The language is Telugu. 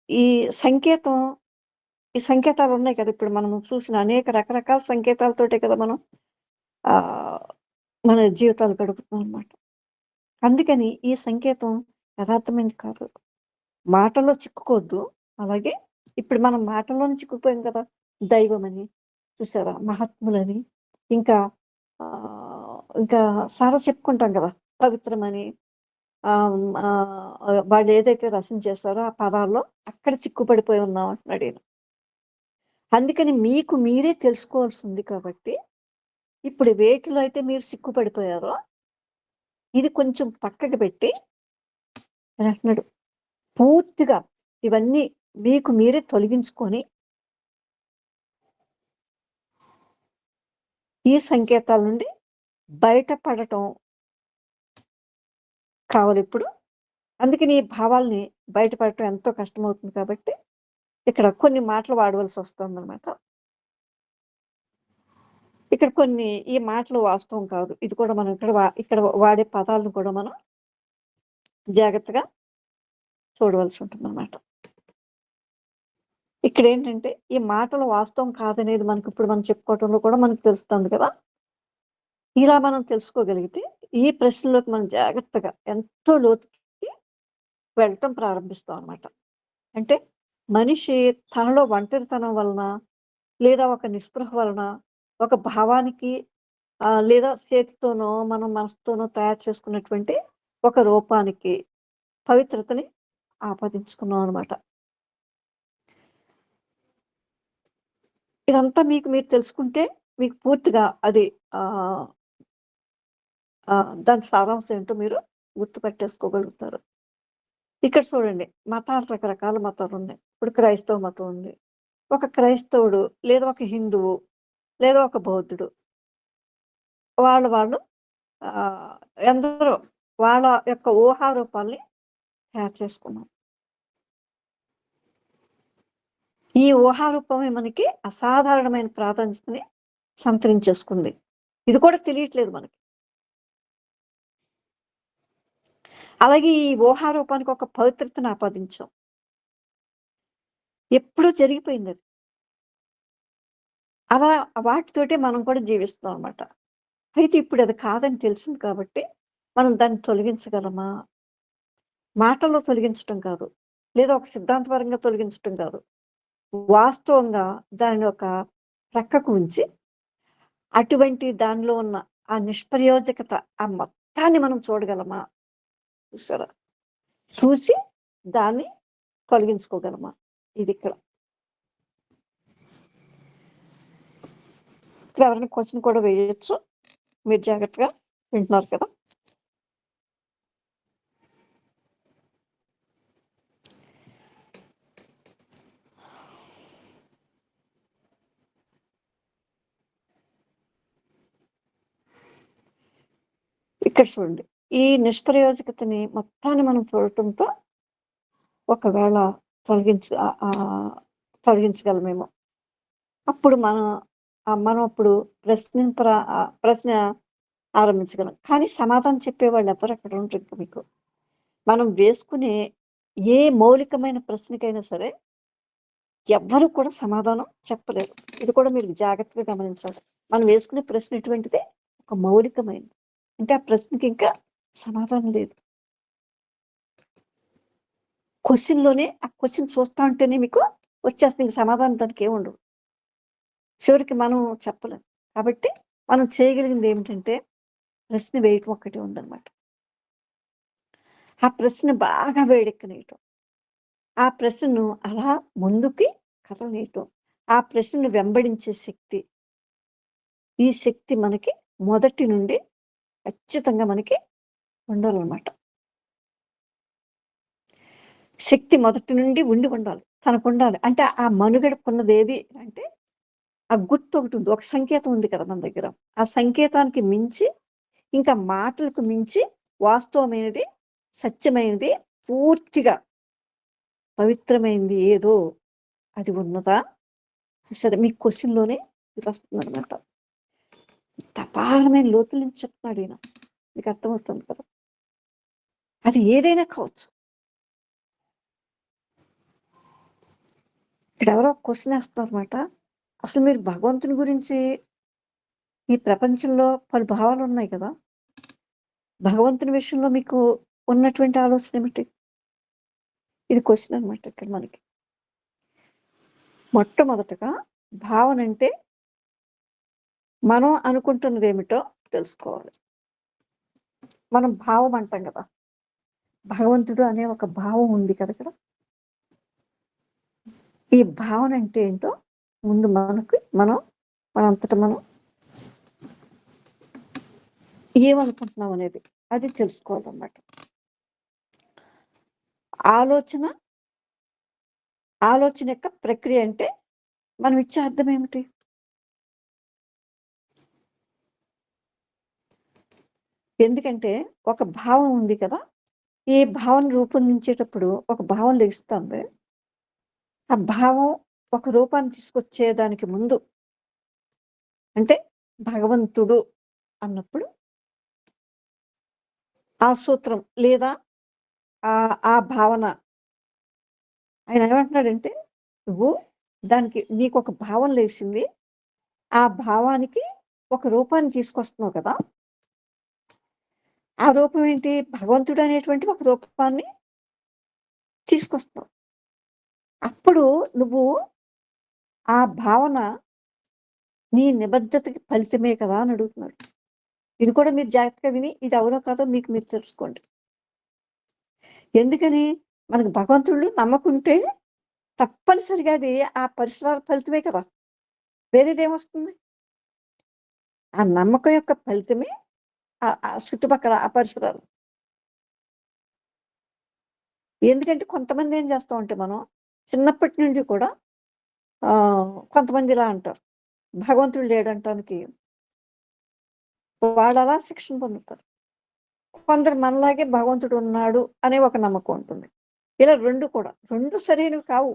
ఈ సంకేతం ఈ సంకేతాలున్నాయి కదా! ఇప్పుడు మనం చూసిన అనేక రకరకాల సంకేతాలతోటే కదా మనం ఆహ్, మన జీవితాలు గడుపుతున్నాం అనమాట. అందుకని ఈ సంకేతం యథార్థమైనది కాదు. మాటల్లో చిక్కుకోవద్దు. అలాగే ఇప్పుడు మనం మాటల్లోనే చిక్కుకుపోయాం కదా! దైవమని, చూసారా? మహాత్ములని, ఇంకా ఇంకా చాలా చెప్పుకుంటాం కదా! పవిత్రమని, వాళ్ళు ఏదైతే రచన చేశారో ఆ పదాల్లో అక్కడ చిక్కుపడిపోయి ఉన్నాం అంటున్నాడీయన. అందుకని మీకు మీరే తెలుసుకోవాల్సింది కాబట్టి, ఇప్పుడు వేటిలో అయితే మీరు సిక్కుపడిపోయారో, ఇది కొంచెం పక్కకి పెట్టి ఆయనంటున్నాడు, పూర్తిగా ఇవన్నీ మీకు మీరే తొలగించుకొని, ఈ సంకేతాల నుండి బయటపడటం కావాలిప్పుడు. అందుకని ఈ భావాల్ని బయటపడటం ఎంతో కష్టమవుతుంది కాబట్టి, ఇక్కడ కొన్ని మాటలు వాడవలసొస్తుందనమాట. ఇక్కడ కొన్ని ఈ మాటలు వాస్తవం కాదు. ఇది కూడా మనం ఇక్కడ వాడే పదాలను కూడా మనం జాగ్రత్తగా చూడవలసి ఉంటుందనమాట. ఇక్కడేంటంటే, ఈ మాటలు వాస్తవం కాదనేది మనకిప్పుడు మనం చెప్పుకోవటంలో కూడా మనకు తెలుస్తుంది కదా! ఇలా మనం తెలుసుకోగలిగితే, ఈ ప్రశ్నలోకి మనం జాగ్రత్తగా ఎంతో లోతుకి వెళ్ళటం ప్రారంభిస్తాం అనమాట. అంటే, మనిషి తనలో ఒంటరితనం వలన, లేదా ఒక నిస్పృహ వలన, ఒక భావానికి లేదా చేతితోనో, మనం మనసుతోనో తయారు చేసుకున్నటువంటి ఒక రూపానికి పవిత్రతని ఆపాదించుకున్నాం అనమాట. ఇదంతా మీకు మీరు తెలుసుకుంటే, మీకు పూర్తిగా అది ఆహ్, దాని సారాంశం ఏంటో మీరు గుర్తుపట్టేసుకోగలుగుతారు. ఇక్కడ చూడండి, మతాలు రకరకాల మతాలున్నాయి. ఇప్పుడు క్రైస్తవ మతం ఉంది. ఒక క్రైస్తవుడు, లేదా ఒక హిందువు, లేదా ఒక బౌద్ధుడు. వాళ్ళు ఆహ్, ఎందరో వాళ్ళ యొక్క ఊహారూపాల్ని తయారు చేసుకున్నారు. ఈ ఊహారూపమే మనకి అసాధారణమైన ప్రాధాన్యతని సంతరించేసుకుంది. ఇది కూడా తెలియట్లేదు మనకి. అలాగే ఈ ఊహారూపానికి ఒక పవిత్రతను ఆపాదించాం. ఎప్పుడో జరిగిపోయిందది. అలా వాటితోటే మనం కూడా జీవిస్తున్నాం అనమాట. అయితే ఇప్పుడది కాదని తెలిసింది కాబట్టి, మనం దాన్ని తొలగించగలమా? మాటల్లో తొలగించటం కాదు. లేదా ఒక సిద్ధాంతపరంగా తొలగించటం కాదు. వాస్తవంగా దానిని ఒక ప్రక్కకు ఉంచి, అటువంటి దానిలో ఉన్న ఆ నిష్ప్రయోజకత, ఆ మొత్తాన్ని మనం చూడగలమా? చూసారా? చూసి దాన్ని తొలగించుకోగలమా? ఇదిక్కడ. ఇక్కడ ఎవరైనా క్వెషన్ కూడా వేయొచ్చు. మీరు జాగ్రత్తగా వింటున్నారు కదా! ఇక్కడ చూడండి. ఈ నిష్ప్రయోజకతని మొత్తాన్ని మనం చూడటంతో ఒకవేళ తొలగించగలమేమో. అప్పుడు మనం అప్పుడు ప్రశ్న ఆరంభించగలం. కానీ సమాధానం చెప్పేవాళ్ళు ఎవ్వరు అక్కడ ఉండరు ఇంక మీకు. మనం వేసుకునే ఏ మౌలికమైన ప్రశ్నకైనా సరే ఎవ్వరు కూడా సమాధానం చెప్పలేరు. ఇది కూడా మీరు జాగ్రత్తగా గమనించాలి. మనం వేసుకునే ప్రశ్న ఎటువంటిది? ఒక మౌలికమైనది. అంటే ఆ ప్రశ్నకి ఇంకా సమాధానం లేదు. క్వెషన్‌లోనే ఆ క్వెషన్ చూస్తా ఉంటేనే మీకు వచ్చేస్తుంది. ఇంక సమాధానం దానికేముండవు. చివరికి మనం చెప్పలేం. కాబట్టి మనం చేయగలిగిందేమిటంటే ప్రశ్న వేయటం ఒక్కటే ఉందనమాట. ఆ ప్రశ్న బాగా వేడెక్కనీయటం. ఆ ప్రశ్నను అలా ముందుకి కదలనీయటం. ఆ ప్రశ్నను వెంబడించే శక్తి. ఈ శక్తి మనకి మొదటి నుండి ఖచ్చితంగా మనకి ఉండాలనమాట. శక్తి మొదటి నుండి ఉండాలి. తనకుండాలి. అంటే ఆ మనుగడకున్నదేది అంటే ఆ గుర్తొకటుంది. ఒక సంకేతం ఉంది కదా మన దగ్గర. ఆ సంకేతానికి మించి ఇంకా మాటలకు మించి వాస్తవమైనది, సత్యమైనది, పూర్తిగా పవిత్రమైంది ఏదో అది ఉన్నదా? చూసారా మీ క్వెషన్‌లోనే ఇదొస్తుందనమాట. ఇంత అపారమైన లోతుల నుంచి చెప్తున్నాడీయన. మీకు అర్థమవుతుంది కదా! అది ఏదైనా కావచ్చు. ఇక్కడెవరో క్వెషన్ ఏస్తున్నారన్నమాట. అసలు మీరు భగవంతుని గురించి ఈ ప్రపంచంలో పలు భావాలున్నాయి కదా! భగవంతుని విషయంలో మీకు ఉన్నటువంటి ఆలోచన ఏమిటి? ఇది క్వెషన్ అన్నమాట ఇక్కడ మనకి. మొట్టమొదటగా భావనంటే మనం అనుకుంటున్నదేమిటో తెలుసుకోవాలి. మనం భావం అంటాం గదా! భగవంతుడు అనే ఒక భావం ఉంది కదా ఇక్కడ. ఈ భావన అంటే ఏంటో ముందు మనంతట మనం ఏమనుకుంటున్నాం అనేది అది తెలుసుకోవాలన్నమాట. ఆలోచన, ఆలోచన యొక్క ప్రక్రియ అంటే మనం ఇచ్చే అర్థం ఏమిటి? ఎందుకంటే ఒక భావం ఉంది కదా! ఈ భావన రూపొందించేటప్పుడు ఒక భావం లెగిస్తుంది. ఆ భావం ఒక రూపాన్ని తీసుకొచ్చేదానికి ముందు అంటే భగవంతుడు అన్నప్పుడు ఆ సూత్రం లేదా ఆ భావన ఆయన ఏమంటున్నాడంటే, నువ్వు నీకొక భావం లేసింది. ఆ భావానికి ఒక రూపాన్ని తీసుకొస్తున్నావు కదా! ఆ రూపం ఏంటి? భగవంతుడు అనేటువంటి ఒక రూపాన్ని తీసుకొస్తున్నావు. అప్పుడు నువ్వు ఆ భావన నీ నిబద్ధతకి ఫలితమే కదా! అని అడుగుతున్నాడు. ఇది కూడా మీరు జాగ్రత్తగా విని ఇది అవునో కాదో మీకు మీరు తెలుసుకోండి. ఎందుకని? మనకు భగవంతుడిలో నమ్మకుంటే తప్పనిసరిగా అది ఆ పరిసరాల ఫలితమే కదా! వేరేదేమొస్తుంది? ఆ నమ్మకం యొక్క ఫలితమే ఆ చుట్టుపక్కల ఆ పరిసరాలు. ఎందుకంటే కొంతమంది ఏం చేస్తామంటే మనం చిన్నప్పటి నుండి కూడా కొంతమంది ఇలా అంటారు. భగవంతుడు లేడంటానికి వాళ్ళలా శిక్షణ పొందుతారు. కొందరు మనలాగే భగవంతుడు ఉన్నాడు అనే ఒక నమ్మకం ఉంటుంది. ఇలా 2 కూడా. 2 సరైనవి కావు.